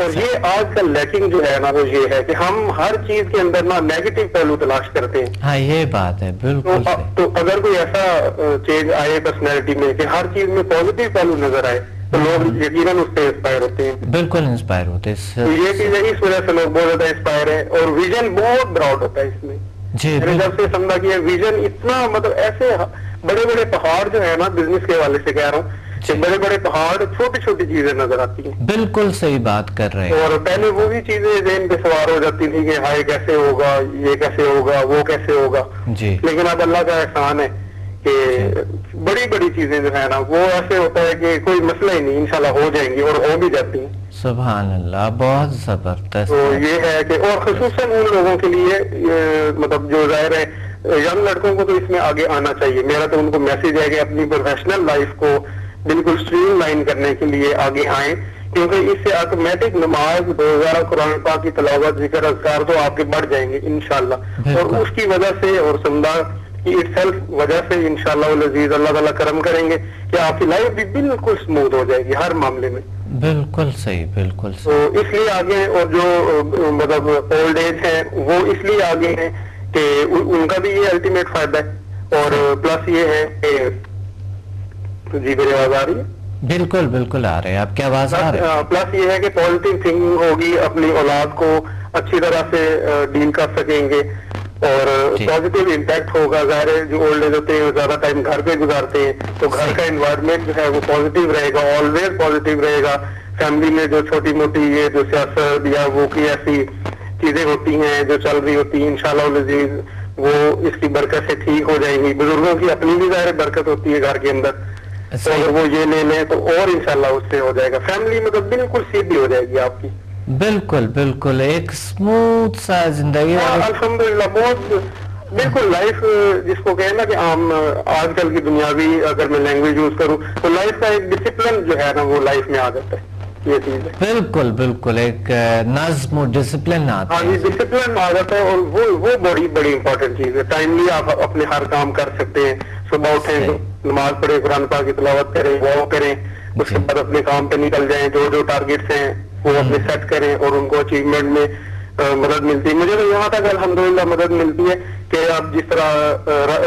اور یہ آج کل لیکنگ جو ہے نا وہ یہ ہے کہ ہم ہر چیز کے اندر نا نیگیٹو پہلو تلاش کرتے ہیں. ہاں یہ بات ہے بالکل. تو اگر کوئی ایسا چینج آئے پرسنالٹی میں کہ ہر چیز میں پازیٹیو پہلو نظر آئے تو لوگ یقیناً اس سے انسپائر ہوتے ہیں. بالکل انسپائر ہوتے ہیں. تو یہ چیز ہے اس وجہ سے لوگ بہت زیادہ انسپائر ہیں. اور ویژن بہت براڈ ہوتا ہے اس میں. میں نے جب سے سمجھا کہ ویژن اتنا مطلب ایسے بڑے بڑے پہاڑ جو ہے نا بزنس کے حوالے سے کہہ رہا ہوں کہ بڑے بڑے پہاڑ چھوٹی چھوٹی چیزیں نظر آتی ہیں. بالکل صحیح بات کر رہے ہیں. اور پہلے وہی چیزیں ذہن پہ سوار ہو جاتی تھی کہ ہائے کیسے ہوگا, یہ کیسے ہوگا, وہ کیسے ہوگا. جی. لیکن اب اللہ کا احسان ہے کہ بڑی بڑی چیزیں جو ہے نا وہ ایسے ہوتا ہے کہ کوئی مسئلہ ہی نہیں, انشاءاللہ ہو جائیں گی اور ہو بھی جاتی ہیں. سبحان اللہ, بہت زبردست. تو یہ ہے کہ اور خصوصاً ان لوگوں کے لیے مطلب جو ظاہر ہے ینگ لڑکوں کو تو اس میں آگے آنا چاہیے. میرا تو ان کو میسج ہے کہ اپنی پروفیشنل لائف کو بالکل اسٹریم لائن کرنے کے لیے آگے آئیں, کیونکہ اس سے آٹومیٹک نماز روزانہ قرآن پاک کی تلاوت ذکر اذکار تو آپ کے بڑھ جائیں گے انشاءاللہ. اور اس کی وجہ سے اور سمدہ کی اٹ سیلف وجہ سے انشاءاللہ العزیز اللہ تعالیٰ کرم کریں گے کہ آپ کی لائف بھی بالکل اسموتھ ہو جائے گی ہر معاملے میں. بالکل صحیح, بالکل صحیح. تو اس لیے آگے اور جو مطلب اولڈ ایج ہیں وہ اس لیے آگے ہیں کہ ان کا بھی یہ الٹیمیٹ فائدہ ہے. اور پلس یہ ہے کہ جی میری آواز آ رہی ہے؟ بالکل بالکل آ رہے ہیں, آپ کی آواز آ رہی ہے. پلس یہ ہے کہ پازیٹیو تھنکنگ ہوگی, اپنی اولاد کو اچھی طرح سے ڈیل کر سکیں گے اور پازیٹیو امپیکٹ ہوگا. ظاہر ہے جو اولڈ ایج ہوتے ہیں وہ زیادہ ٹائم گھر پہ گزارتے ہیں تو گھر کا انوائرمنٹ جو ہے وہ پازیٹیو رہے گا, آلویز پازیٹیو رہے گا. فیملی میں جو چھوٹی موٹی یہ جو سیاست یا وہ کی ایسی چیزیں ہوتی ہیں جو چل رہی ہوتی ہیں انشاءاللہ العزیز وہ اس کی برکت سے ٹھیک ہو جائیں گی. بزرگوں کی اپنی بھی ظاہر برکت ہوتی ہے گھر کے اندر, تو اگر وہ یہ لے لیں تو اور انشاءاللہ اس سے ہو جائے گا. فیملی مطلب بالکل سیدھی ہو جائے گی آپ کی. بالکل بالکل ایک اسموتھ سا زندگی. الحمدللہ بہت بالکل لائف جس کو کہیں نا کہ عام آج کل کی دنیاوی اگر میں لینگویج یوز کروں تو لائف کا ایک ڈسپلن جو ہے نا وہ لائف میں آ جاتا ہے. یہ چیز ہے بالکل بالکل ایک نظم و ڈسپلن آتا ہے. ہاں جی ڈسپلن آ جاتا ہے اور وہ بڑی بڑی امپورٹنٹ چیز ہے. ٹائملی آپ اپنے ہر کام کر سکتے ہیں. صبح اٹھیں نماز پڑھیں, قرآن پاک کی تلاوت کریں, وہ کریں, اس کے بعد اپنے کام پہ نکل جائیں. جو جو ٹارگیٹس ہیں وہ اپنے سیٹ کریں اور ان کو اچیومنٹ میں مدد ملتی ہے. مجھے تو یہاں تک الحمدللہ مدد ملتی ہے کہ اب جس طرح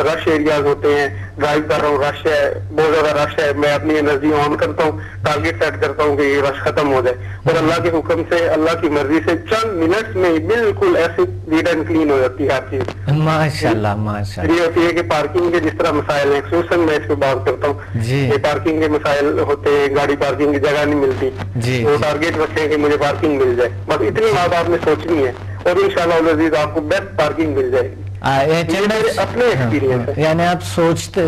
رش ایریاز ہوتے ہیں, ڈرائیو کر رہا ہوں, رش ہے, بہت زیادہ رش ہے, میں اپنی انرجی آن کرتا ہوں, ٹارگیٹ سیٹ کرتا ہوں کہ یہ رش ختم ہو جائے اور اللہ کے حکم سے اللہ کی مرضی سے چند منٹس میں بالکل ایسے نیٹ اینڈ کلین ہو جاتی ہے ہر چیز. ماشاءاللہ ماشاءاللہ. یہ ہوتی ہے کہ پارکنگ کے جس طرح مسائل ہیں خصوصاً میں اس پہ بات کرتا ہوں کہ پارکنگ کے مسائل ہوتے ہیں, گاڑی پارکنگ کی جگہ نہیں ملتی, وہ ٹارگیٹ رکھیں کہ مجھے پارکنگ مل جائے. بس اتنی بات آپ نے سوچنی ہے اور انشاءاللہ العزیز آپ کو بیسٹ پارکنگ مل جائے گی. اپنے ایکسپیرینس ہے, یعنی آپ سوچ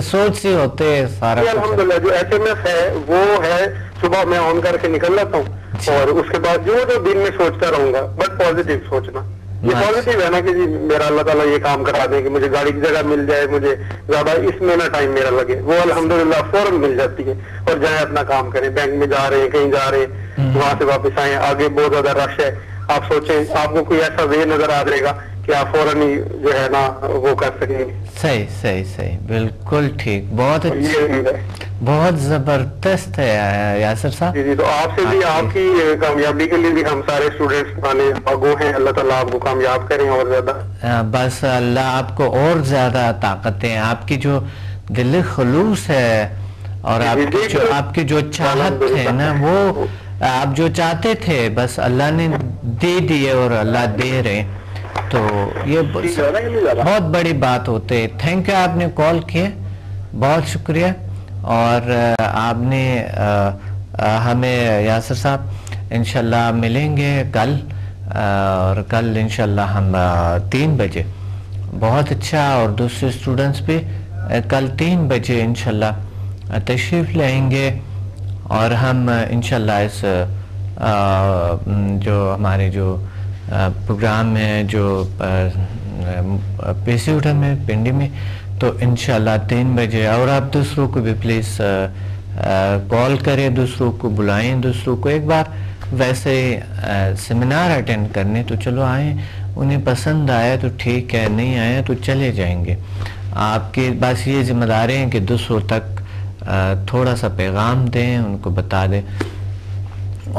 سے ہوتے سارا. الحمدللہ جو ایچ ایم ایف ہے وہ ہے صبح میں آن کر کے نکل جاتا ہوں اور اس کے بعد جو دن میں سوچتا رہوں گا بٹ پازیٹیو سوچنا. یہ پازیٹیو ہے نا کہ جی میرا اللہ تعالیٰ یہ کام کرا دے کہ مجھے گاڑی کی جگہ مل جائے, مجھے زیادہ اس میں نہ ٹائم میرا لگے, وہ الحمدللہ فوراً مل جاتی ہے. اور جائیں اپنا کام کریں, بینک میں جا رہے ہیں, کہیں جا رہے ہیں, وہاں سے واپس آئیں, آگے بہت زیادہ رش ہے, آپ سوچیں آپ کو کوئی ایسا وے نظر آ جائے گا کہ آپ فوراً ہی جو ہے نا وہ کر سکیں گے. صحیح صحیح صحیح, بالکل ٹھیک, بہت اچھا, بہت زبردست ہے یاسر صاحب. جی تو آپ سے بھی آپ کی کامیابی کے لیے بھی ہم سارے اسٹوڈینٹس آنے آگو ہیں. اللہ تعالیٰ آپ کو کامیاب کریں اور زیادہ. بس اللہ آپ کو اور زیادہ طاقتیں, آپ کی جو دل خلوص ہے اور آپ کی جو چاہت ہے نا وہ آپ جو چاہتے تھے بس اللہ نے دے دیے اور اللہ دے رہے, تو یہ بہت بڑی بات ہوتے. تھینک یو, آپ نے کال کیے, بہت شکریہ. اور آپ نے ہمیں یاسر صاحب انشاءاللہ ملیں گے کل, اور کل انشاءاللہ ہم 3 بجے, بہت اچھا, اور دوسرے اسٹوڈنٹس بھی کل 3 بجے انشاءاللہ تشریف لائیں گے اور ہم انشاءاللہ اس جو ہمارے جو پروگرام ہے جو پی سی ہوٹل میں پنڈی میں, تو انشاءاللہ 3 بجے. اور آپ دوسروں کو بھی پلیز کال کریں, دوسروں کو بلائیں, دوسروں کو ایک بار ویسے سیمینار اٹینڈ کرنے تو چلو آئیں, انہیں پسند آیا تو ٹھیک ہے, نہیں آیا تو چلے جائیں گے. آپ کی بس یہ ذمہ داری ہیں کہ دوسروں تک تھوڑا سا پیغام دیں, ان کو بتا دیں.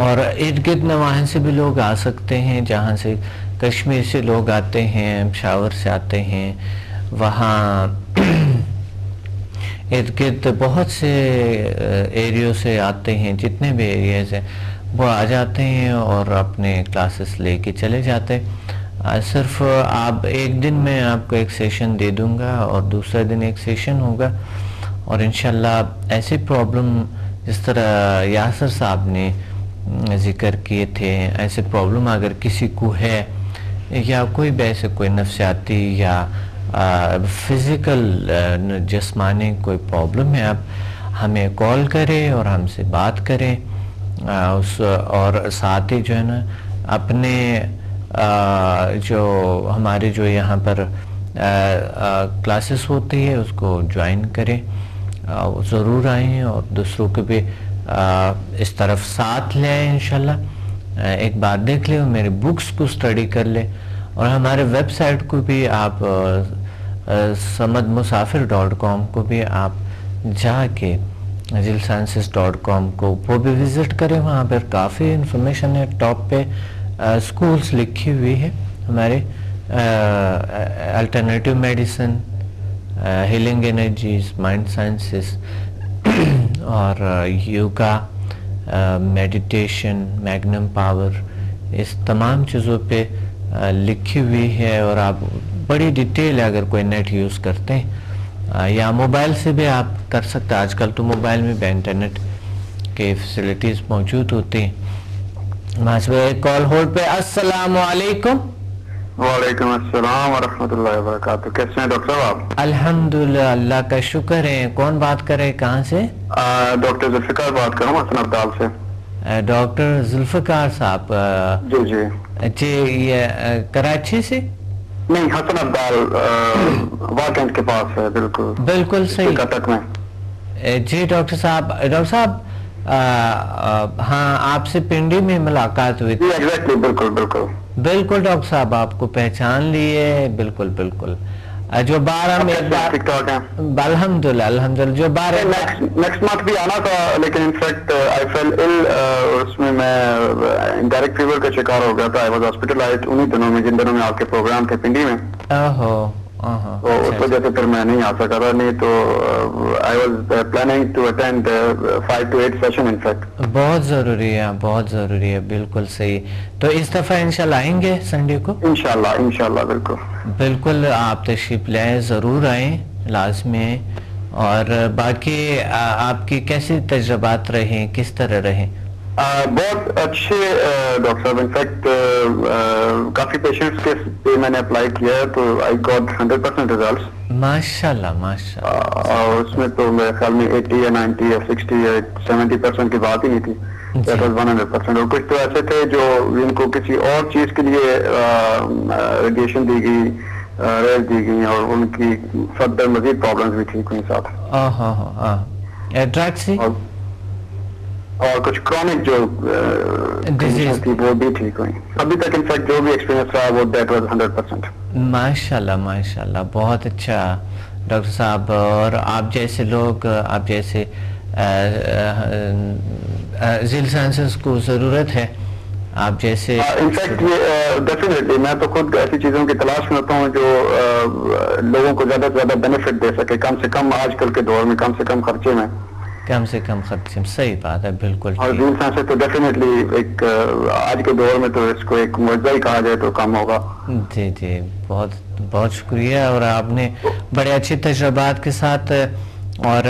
اور ارد گرد نواحی سے بھی لوگ آ سکتے ہیں، جہاں سے کشمیر سے لوگ آتے ہیں، پشاور سے آتے ہیں، وہاں ارد گرد بہت سے ایریوں سے آتے ہیں، جتنے بھی ایریاز ہیں وہ آ جاتے ہیں اور اپنے کلاسز لے کے چلے جاتے ہیں۔ صرف آپ ایک دن میں آپ کو ایک سیشن دے دوں گا اور دوسرے دن ایک سیشن ہوگا، اور انشاءاللہ ایسی پرابلم جس طرح یاسر صاحب نے ذکر کیے تھے، ایسے پرابلم اگر کسی کو ہے یا کوئی ویسے کوئی نفسیاتی یا فزیکل جسمانی کوئی پرابلم ہے، آپ ہمیں کال کریں اور ہم سے بات کریں، اور ساتھ ہی جو ہے نا اپنے جو ہمارے جو یہاں پر کلاسز ہوتی ہے اس کو جوائن کریں، ضرور آئیں اور دوسروں کو بھی اس طرف ساتھ لے آئیں انشاءاللہ۔ ایک بات دیکھ لیں اور میرے بکس کو سٹڈی کر لیں، اور ہمارے ویب سائٹ کو بھی آپ samadmusafir.com کو بھی آپ جا کے zilsciences.com کو وہ بھی وزٹ کریں، وہاں پر کافی انفارمیشن ہے، ٹاپ پہ سکولز لکھی ہوئی ہے ہمارے، alternative medicine, healing energies, mind sciences اور یوگا، میڈیٹیشن، میگنم پاور، اس تمام چیزوں پہ لکھی ہوئی ہے، اور آپ بڑی ڈیٹیل اگر کوئی نیٹ یوز کرتے ہیں یا موبائل سے بھی آپ کر سکتے ہیں، آج کل تو موبائل میں بھی انٹرنیٹ کے فیسلٹیز موجود ہوتی ہیں۔ ایک کال ہولڈ پہ۔ السلام علیکم۔ وعلیکم السلام ورحمۃ اللہ وبرکاتہ، کیسے ہیں ڈاکٹر صاحب آپ؟ الحمدللہ، اللہ کا شکر ہے۔ کون بات کر رہے، کہاں سے؟ ڈاکٹر ذوالفقار بات کر رہا ہوں حسن ابدال سے۔ ڈاکٹر ذوالفقار صاحب؟ جی جی جی، یہ کراچی سے؟ نہیں، حسن ابدال واکنڈ کے پاس ہے، بالکل بالکل صحیح کٹک میں۔ جی ڈاکٹر صاحب ہاں، آپ سے پنڈی میں ملاقات ہوئی تھی۔ ایگزیکٹلی، بالکل بالکل بالکل ڈاکٹر صاحب، آپ کو پہچان لیے، بالکل بالکل۔ جو بار ہم ایک بار ٹھیک ٹھاک ہیں الحمدللہ جو بار نیکسٹ منتھ بھی آنا تھا، لیکن انفیکٹ آئی فیل ال، اس میں ڈائریکٹ فیور کا شکار ہو گیا تھا۔ آئی واز ہاسپٹلائزڈ انہی دنوں میں جن دنوں میں آپ کے پروگرام تھے پنڈی میں، تو اس وجہ سے پھر میں نہیں آ سکا تھا، نہیں تو I was planning to attend 5 to 8 session in fact. بہت ضروری ہے، بہت ضروری ہے، بالکل صحیح۔ تو اس دفعہ انشاءاللہ آئیں گے سنڈے کو؟ انشاءاللہ بالکل بالکل، آپ تشریف لائیں، ضرور آئیں، لازمی آئیں۔ اور باقی آپ کی کیسے تجربات رہے، کس طرح رہے؟ بہت اچھے ڈاکٹر صاحب، انفیکٹ کافی پیشنٹس کے پہ میں نے اپلائی کیا ہے، تو آئی گاٹ 100% ریزلٹس ماشاءاللہ ماشاءاللہ۔ اور اس میں تو میرے خیال میں 80 یا 90 یا 60 یا 70% کی بات ہی نہیں تھی، دیٹ واز 100%۔ اور کچھ تو ایسے تھے جو جن کو کسی اور چیز کے لیے ریڈیشن دی گئی، ریز دی گئی، اور ان کی فردر مزید پرابلمز بھی ٹھیک ہوئی ساتھ، ڈرگ سے، اور کچھ کرونک جو ڈیزیز تھی وہ بھی ٹھیک ہوئی۔ ابھی تک انفیکٹ جو بھی ایکسپیرینس رہا وہ دیٹ واز 100%۔ ماشاءاللہ ماشاءاللہ، بہت اچھا ڈاکٹر صاحب۔ اور آپ جیسے لوگ، آپ جیسے ذیل سائنسز کو ضرورت ہے، آپ جیسے انفیکٹ یہ ڈیفینیٹلی میں تو خود ایسی چیزوں کی تلاش میں ہوتا ہوں جو لوگوں کو زیادہ سے زیادہ بینیفٹ دے سکے، کم سے کم آج کل کے دور میں کم سے کم خرچے میں، کم سے کم خرچے میں۔ صحیح بات ہے، بالکل۔ اور ذیل سائنسز تو ڈیفینیٹلی ایک آج کے دور میں تو اس کو ایک معجزہ ہی کہا جائے تو کم ہوگا۔ جی جی، بہت بہت شکریہ، اور آپ نے بڑے اچھے تجربات کے ساتھ، اور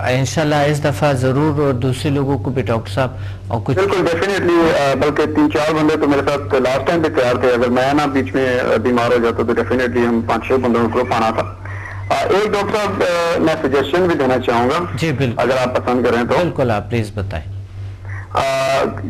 انشاءاللہ اس دفعہ ضرور، اور دوسرے لوگوں کو بھی ڈاکٹر صاحب، اور کچھ بالکل ڈیفینیٹلی، بلکہ 3-4 بندے تو میرے ساتھ لاسٹ ٹائم بھی تیار تھے، اگر میں نا بیچ میں بیمار ہو جاتا تو ڈیفینیٹلی ہم 5-6 بندوں کو گروپ آنا تھا۔ ایک ڈاکٹر صاحب میں سجیشن بھی دینا چاہوں گا، جی بالکل، اگر آپ پسند کریں تو۔ بالکل، آپ پلیز بتائیں۔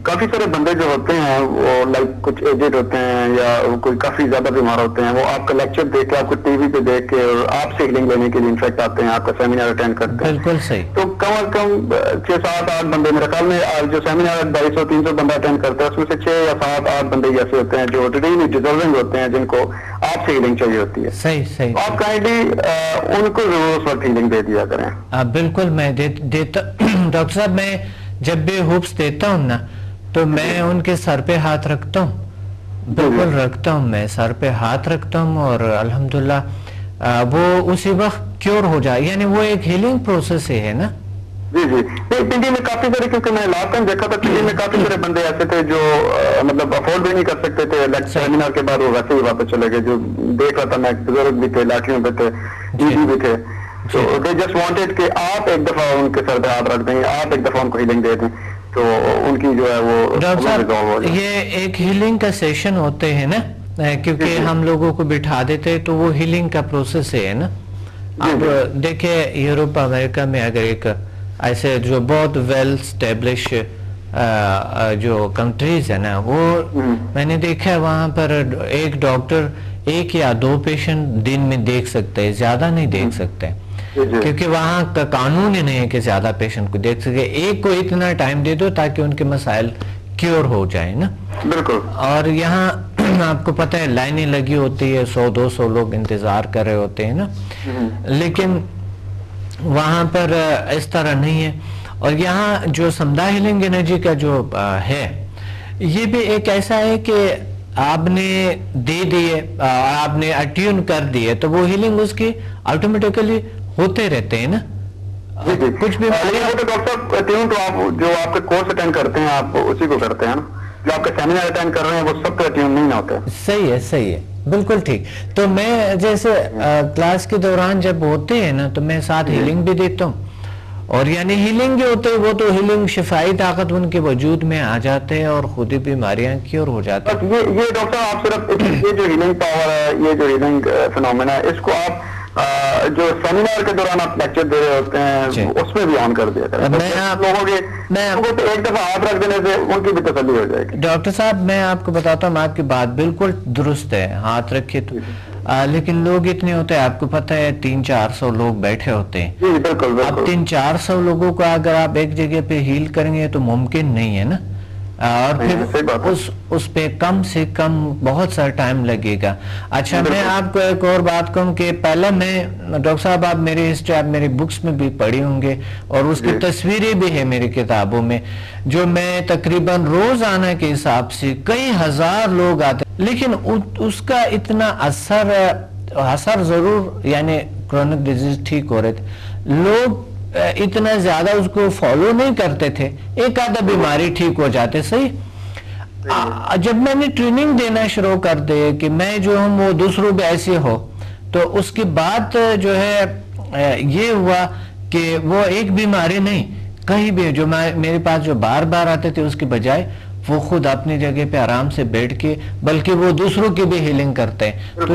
کافی سارے بندے جو ہوتے ہیں وہ لائک کچھ ایجڈ ہوتے ہیں یا کوئی کافی زیادہ بیمار ہوتے ہیں، وہ آپ کا لیکچر دیکھ کے، آپ کو ٹی وی پہ دیکھ کے، اور آپ سے ہیلنگ لینے کے لیے انفیکٹ آتے ہیں، آپ کا سیمینار اٹینڈ کرتے ہیں۔ بالکل صحیح۔ تو کم از کم 6-7-8 بندے، میرے خیال میں جو سیمینار 250-300 بندہ اٹینڈ کرتا ہے، اس میں سے 6 یا 7-8 بندے ایسے ہوتے ہیں جو ریئلی ڈیزرونگ ہوتے ہیں، جن کو آپ سے ہیلنگ چاہیے ہوتی ہے۔ صحیح صحیح۔ آپ کائنڈلی ان کو ضرور اس وقت ہیلنگ دے دیا کریں۔ بالکل، میں دیتا ڈاکٹر صاحب، میں جب بھی ہوپس دیتا ہوں نا، تو میں ان کے سر پہ ہاتھ رکھتا ہوں، بالکل رکھتا ہوں، میں سر پہ ہاتھ رکھتا ہوں اور الحمدللہ وہ اسی وقت کیور ہو جائے، یعنی وہ ایک ہیلنگ پروسیس ہے نا. جی جی پنڈی میں کافی سارے، کیونکہ میں لاسٹ ٹائم دیکھا تھا پنڈی میں کافی سارے بندے ایسے تھے جو مطلب افورڈ بھی نہیں کر سکتے تھے، سیمینار کے بعد وہ ویسے ہی واپس چلے گئے. جو دیکھ رہا تھا میں، بزرگ بھی تھے، لاٹھیوں پہ تھے، بھی تھے، تو دے جسٹ وانٹیڈ کہ آپ ایک دفعہ ان کے سر پہ ہاتھ رکھ دیں، آپ ایک دفعہ ان کو ہیلنگ دے دیں، تو ان کی جو ہے وہ. ڈاکٹر صاحب یہ ایک ہیلنگ کا سیشن ہوتے ہیں نا، کیونکہ ہم لوگوں کو بٹھا دیتے تو وہ ہیلنگ کا پروسیس ہے نا. اب دیکھیں یورپ امریکہ میں اگر ایک ایسے جو بہت ویل اسٹیبلش جو کنٹریز ہیں نا، وہ میں نے دیکھا ہے وہاں پر ایک ڈاکٹر 1 یا 2 پیشنٹ دن میں دیکھ سکتے ہیں، زیادہ نہیں دیکھ سکتے، کیونکہ وہاں کا قانون ہی نہیں ہے کہ زیادہ پیشنٹ کو دیکھ سکے. ایک کو اتنا ٹائم دے دو تاکہ ان کے مسائل کیور ہو جائیں نا. بالکل. اور یہاں آپ کو پتہ ہے لائنیں لگی ہوتی ہے، 100-200 لوگ انتظار کر رہے ہوتے ہیں نا، لیکن وہاں پر اس طرح نہیں ہے. اور یہاں جو سمدھا ہیلنگ انرجی کا جو ہے، یہ بھی ایک ایسا ہے کہ آپ نے دے دیے، آپ نے اٹیون کر دیے تو وہ ہیلنگ اس کی آٹومیٹیکلی ہوتے رہتے ہیں نا. کچھ بھی ڈاکٹر صاحب اٹیون تو آپ جو آپ کے کورس اٹینڈ کرتے ہیں آپ اسی کو کرتے ہیں نا، جو آپ کے سیمینار اٹینڈ کر رہے ہیں وہ سب تو اٹیون نہیں ہوتے. صحیح ہے، صحیح ہے، بالکل ٹھیک. تو میں جیسے کلاس کے دوران جب ہوتے ہیں نا تو میں ساتھ ہیلنگ بھی دیتا ہوں، اور یعنی ہیلنگ جو ہوتے ہیں وہ تو ہیلنگ شفائی طاقت ان کے وجود میں آ جاتے ہیں اور خود ہی بیماریاں کیور ہو جاتی ہیں. یہ ڈاکٹر صاحب آپ صرف یہ جو ہیلنگ پاور ہے، یہ جو ہیلنگ فنومینا ہے، اس کو آپ جو سیمینار کے دوران آپ لیکچر دے رہے ہوتے ہیں اس میں بھی آن کر دیا کریں، لوگوں کو ایک دفعہ ہاتھ رکھ دینے سے ان کی بھی تسلی ہو جائے گی. ڈاکٹر صاحب میں آپ کو بتاتا ہوں، آپ کی بات بالکل درست ہے، ہاتھ رکھے تو لیکن لوگ اتنے ہوتے ہیں، آپ کو پتہ ہے 300-400 لوگ بیٹھے ہوتے ہیں. جی بالکل. اب 300-400 لوگوں کو اگر آپ ایک جگہ پہ ہیل کریں گے تو ممکن نہیں ہے نا، اور پھر اس پہ کم سے کم بہت سارا ٹائم لگے گا. اچھا میں آپ کو ایک اور بات کہوں کہ پہلے میں ڈاکٹر صاحب، آپ میری ہسٹری آپ میری بکس میں بھی پڑھی ہوں گے اور اس کی تصویریں بھی ہیں میری کتابوں میں، جو میں تقریباً روزانہ کے حساب سے کئی ہزار لوگ آتے، لیکن اس کا اتنا اثر ضرور، یعنی کرونک ڈیزیز ٹھیک ہو رہے تھے، لوگ اتنا زیادہ اس کو فالو نہیں کرتے تھے، ایک آدھا بیماری ٹھیک ہو جاتے. صحیح. جب میں نے ٹریننگ دینا شروع کر دے کہ میں جو ہوں وہ دوسروں بھی ایسے ہو، تو اس کے بعد جو ہے یہ ہوا کہ وہ ایک بیماری نہیں، کہیں بھی جو میرے پاس جو بار بار آتے تھے اس کے بجائے وہ خود اپنی جگہ پہ آرام سے بیٹھ کے، بلکہ وہ دوسروں کی بھی ہیلنگ کرتے ہیں.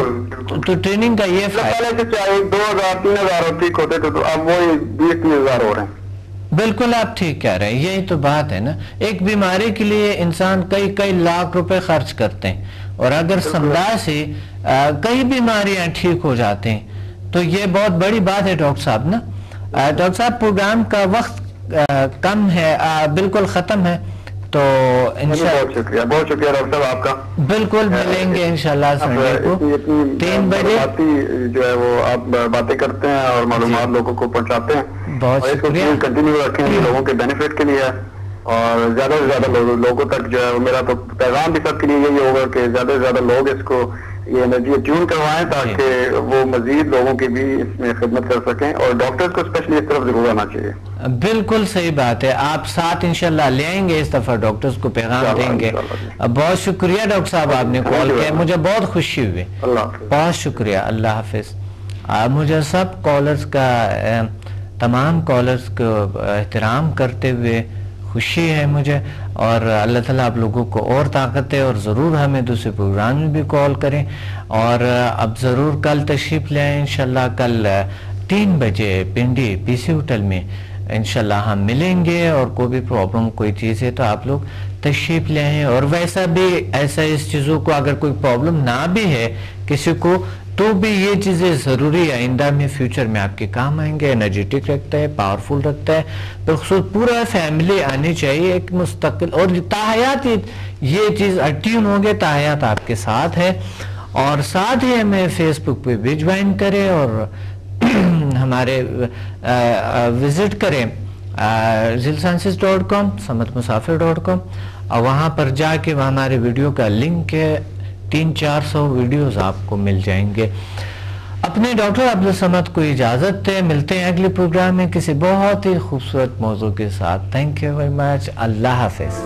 تو ٹریننگ کا یہ فائدہ 2,000-3,000 ٹھیک ہوتے تھے تو اب وہ 20,000 ہو رہے ہیں. بالکل آپ ٹھیک کہہ رہے ہیں، یہی تو بات ہے نا. ایک بیماری کے لیے انسان کئی لاکھ روپے خرچ کرتے ہیں، اور اگر سمدھا سے کئی بیماریاں ٹھیک ہو جاتے ہیں تو یہ بہت بڑی بات ہے ڈاکٹر صاحب نا. ڈاکٹر صاحب پروگرام کا وقت کم ہے، بالکل ختم ہے، تو بہت شکریہ ڈاکٹر صاحب آپ کا. بالکل ملیں گے انشاءاللہ سنڈے کو 3 بجے. جو ہے وہ آپ باتیں کرتے ہیں اور معلومات لوگوں کو پہنچاتے ہیں، بہت شکریہ. کنٹینیو رکھیں، لوگوں کے بینیفٹ کے لیے، اور زیادہ سے زیادہ لوگوں تک جو ہے میرا تو پیغام بھی سب کے لیے یہی ہوگا کہ زیادہ سے زیادہ لوگ اس کو یہ انرجی ٹیون کروائیں تاکہ وہ مزید لوگوں کی بھی اس میں خدمت کر سکیں، اور ڈاکٹرز کو اسپیشلی اس طرف ضرور آنا چاہیے. بالکل صحیح بات ہے. آپ ساتھ انشاءاللہ لے آئیں گے اس دفعہ، ڈاکٹرز کو پیغام دیں گے. بہت شکریہ ڈاکٹر صاحب، آپ نے کال کیا، مجھے بہت خوشی ہوئی. بہت شکریہ. اللہ حافظ. مجھے سب کالرز کا، تمام کالرز کو احترام کرتے ہوئے خوشی ہے مجھے، اور اللہ تعالیٰ آپ لوگوں کو اور طاقت ہے، اور ضرور ہمیں دوسرے پروگرام میں بھی کال کریں، اور اب ضرور کل تشریف لے آئیں انشاءاللہ. کل 3 بجے پنڈی پی سی ہوٹل میں انشاءاللہ ہم ملیں گے، اور کوئی بھی پرابلم کوئی چیز ہے تو آپ لوگ تشریف لے آئیں. اور ویسا بھی ایسا اس چیزوں کو اگر کوئی پرابلم نہ بھی ہے کسی کو، تو بھی یہ چیزیں ضروری آئندہ میں فیوچر میں آپ کے کام آئیں گے. انرجیٹک رکھتا ہے، پاورفل رکھتا ہے، بالخصوص پورا فیملی آنی چاہیے ایک مستقل، اور تاحیات یہ چیز اٹیون ہو گئے، تاحیات آپ کے ساتھ ہے. اور ساتھ ہی ہمیں فیس بک پہ بھی جوائن کریں، اور ہمارے وزٹ کریں zilsciences.com, samadmusafir.com. اور وہاں پر جا کے وہاں ہمارے ویڈیو کا لنک ہے، 300-400 ویڈیوز آپ کو مل جائیں گے۔ اپنے ڈاکٹر عبدالصمد کو اجازت ہے، ملتے ہیں اگلے پروگرام میں کسی بہت ہی خوبصورت موضوع کے ساتھ۔ تھینک یو ویری مچ، اللہ حافظ۔